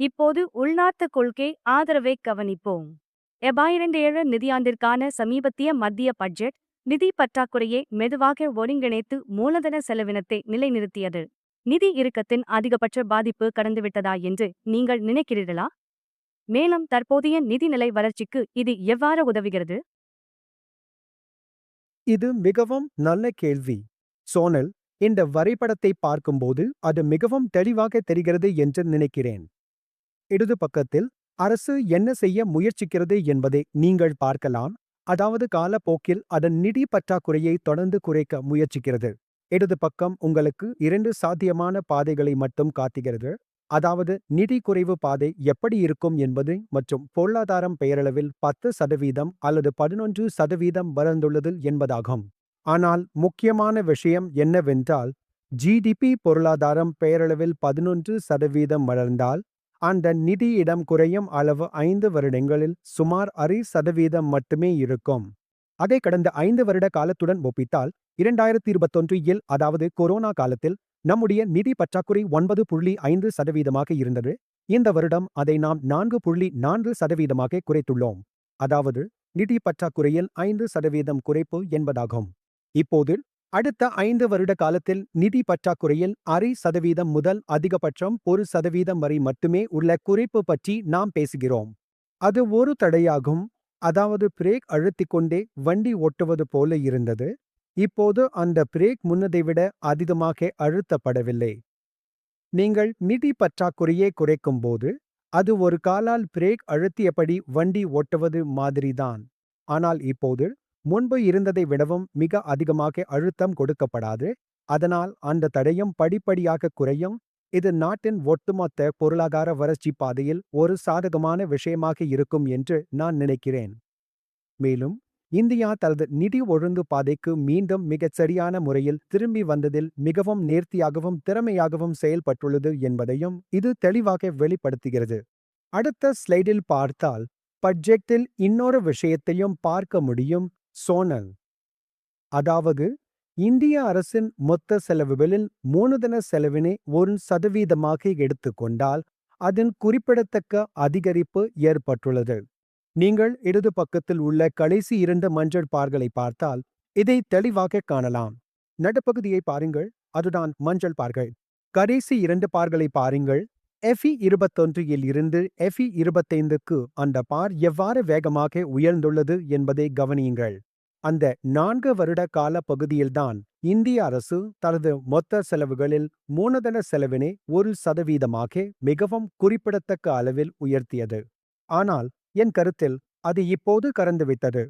இப்போது உள்நாட்டு கொள்கை ஆதரவை கவனிப்போம். 2007 நிதியாண்டிற்கான சமீபத்திய மத்திய பட்ஜெட் நிதி பற்றாக்குறையை மெதுவாக ஒருங்கிணைத்து மூலதன செலவினத்தை நிலைநிறுத்தியது. நிதி இறுக்கத்தின் அதிகபட்ச பாதிப்பு கடந்துவிட்டதா என்று நீங்கள் நினைக்கிறீர்களா? மேலும் தற்போதைய நிதிநிலை வளர்ச்சிக்கு இது எவ்வாறு உதவுகிறது? இது மிகவும் நல்ல கேள்வி. சோனல், இந்த வரைபடத்தை பார்க்கும்போது அது மிகவும் தெளிவாக தெரிகிறது என்று நினைக்கிறேன். இடது பக்கத்தில் அரசு என்ன செய்ய முயற்சிக்கிறது என்பதை நீங்கள் பார்க்கலாம். அதாவது காலப்போக்கில் அதன் நிதி பற்றாக்குறையை தொடர்ந்து குறைக்க முயற்சிக்கிறது. இடது பக்கம் உங்களுக்கு 2 சாத்தியமான பாதைகளை மட்டும் காட்டுகிறது. அதாவது நிதி குறைவு பாதை எப்படி இருக்கும் என்பது மற்றும் பொருளாதாரம் பெயரளவில் 10% அல்லது 11% வளர்ந்துள்ளது என்பதாகும். ஆனால் முக்கியமான விஷயம் என்னவென்றால், ஜிடிபி பொருளாதாரம் பெயரளவில் 11% வளர்ந்தால் அந்த நிதி இடம் குறையும் அளவு 5 வருடங்களில் சுமார் 0.5% மட்டுமே இருக்கும். அதை கடந்த 5 வருட காலத்துடன் ஒப்பித்தால் 2021 அதாவது கொரோனா காலத்தில் நம்முடைய நிதி பற்றாக்குறை 9.5% இருந்தது. இந்த வருடம் அதை நாம் 4.4% குறைத்துள்ளோம். அதாவது நிதி பற்றாக்குறையில் 5% குறைப்பு என்பதாகும். இப்போது அடுத்த 5 வருட காலத்தில் நிதி பற்றாக்குறையில் 0.5% முதல் அதிகபட்சம் 1% வரை மட்டுமே உள்ள குறைப்பு பற்றி நாம் பேசுகிறோம். அது ஒரு தடையாகும். அதாவது பிரேக் அழுத்திக்கொண்டே வண்டி ஓட்டுவது போல இருந்தது. இப்போது அந்த பிரேக் முன்னதை விட அதிகமாக அழுத்தப்படவில்லை. நீங்கள் நிதி பற்றாக்குறையை குறைக்கும்போது அது ஒரு காலால் பிரேக் அழுத்தியபடி வண்டி ஓட்டுவது மாதிரிதான். ஆனால் இப்போது முன்பு இருந்ததை விடவும் மிக அதிகமாக அழுத்தம் கொடுக்கப்படாது. அதனால் அந்த தடையும் படிப்படியாக குறையும். இது நாட்டின் ஒட்டுமொத்த பொருளாதார வளர்ச்சி பாதையில் ஒரு சாதகமான விஷயமாக இருக்கும் என்று நான் நினைக்கிறேன். மேலும் இந்தியா தனது நிதி ஒழுங்கு பாதைக்கு மீண்டும் மிகச் சரியான முறையில் திரும்பி வந்ததில் மிகவும் நேர்த்தியாகவும் திறமையாகவும் செயல்பட்டுள்ளது என்பதையும் இது தெளிவாக வெளிப்படுத்துகிறது. அடுத்த ஸ்லைடில் பார்த்தால் பட்ஜெட்டில் இன்னொரு விஷயத்தையும் பார்க்க முடியும். சோனல், அதாவது இந்திய அரசின் மொத்த செலவுகளில் மூலதன செலவினை 1% எடுத்துக்கொண்டால் அதன் குறிப்பிடத்தக்க அதிகரிப்பு ஏற்பட்டுள்ளது. நீங்கள் இடது பக்கத்தில் உள்ள கடைசி 2 மஞ்சள் பார்களை பார்த்தால் இதை தெளிவாக காணலாம். நடுப்பகுதியை பாருங்கள், அதுதான் மஞ்சள் பார்கள். கடைசி 2 பார்களை பாருங்கள். FE21 இருந்து FE25க்கு அந்த பார் எவ்வாறு வேகமாக உயர்ந்துள்ளது என்பதை கவனியுங்கள். அந்த 4 வருட கால பகுதியில்தான் இந்திய அரசு தனது மொத்த செலவுகளில் மூலதன செலவினை 1% மிகவும் குறிப்பிடத்தக்க அளவில் உயர்த்தியது. ஆனால் என் கருத்தில் அது இப்போது கடந்துவிட்டது.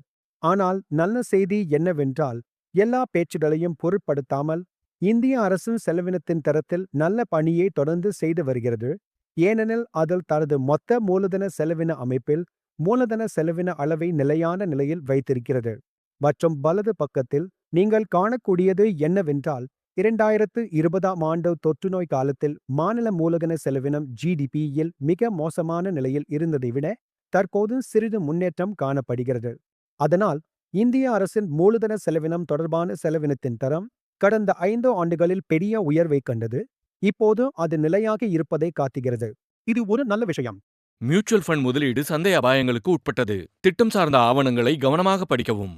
ஆனால் நல்ல செய்தி என்னவென்றால், எல்லா பேச்சுகளையும் பொருட்படுத்தாமல் இந்திய அரசின் செலவினத்தின் தரத்தில் நல்ல பணியை தொடர்ந்து செய்து வருகிறது. ஏனெனில் அதில் தனது மொத்த மூலதன செலவின அமைப்பில் மூலதன செலவின அளவை நிலையான நிலையில் வைத்திருக்கிறது. மற்றும் வலது பக்கத்தில் நீங்கள் காணக்கூடியது என்னவென்றால், 2020ஆம் ஆண்டு தொற்றுநோய் காலத்தில் மாநில மூலதன செலவினம் ஜிடிபியில் மிக மோசமான நிலையில் இருந்ததை விட தற்போது சிறிது முன்னேற்றம் காணப்படுகிறது. அதனால் இந்திய அரசின் மூலதன செலவினம் தொடர்பான செலவினத்தின் தரம் கடந்த 5 ஆண்டுகளில் பெரிய உயர்வை கண்டது. இப்போது அது நிலையாக இருப்பதை காட்டுகிறது. இது ஒரு நல்ல விஷயம். மியூச்சுவல் ஃபண்ட் முதலீடு சந்தை அபாயங்களுக்கு உட்பட்டது. திட்டம் சார்ந்த ஆவணங்களை கவனமாக படிக்கவும்.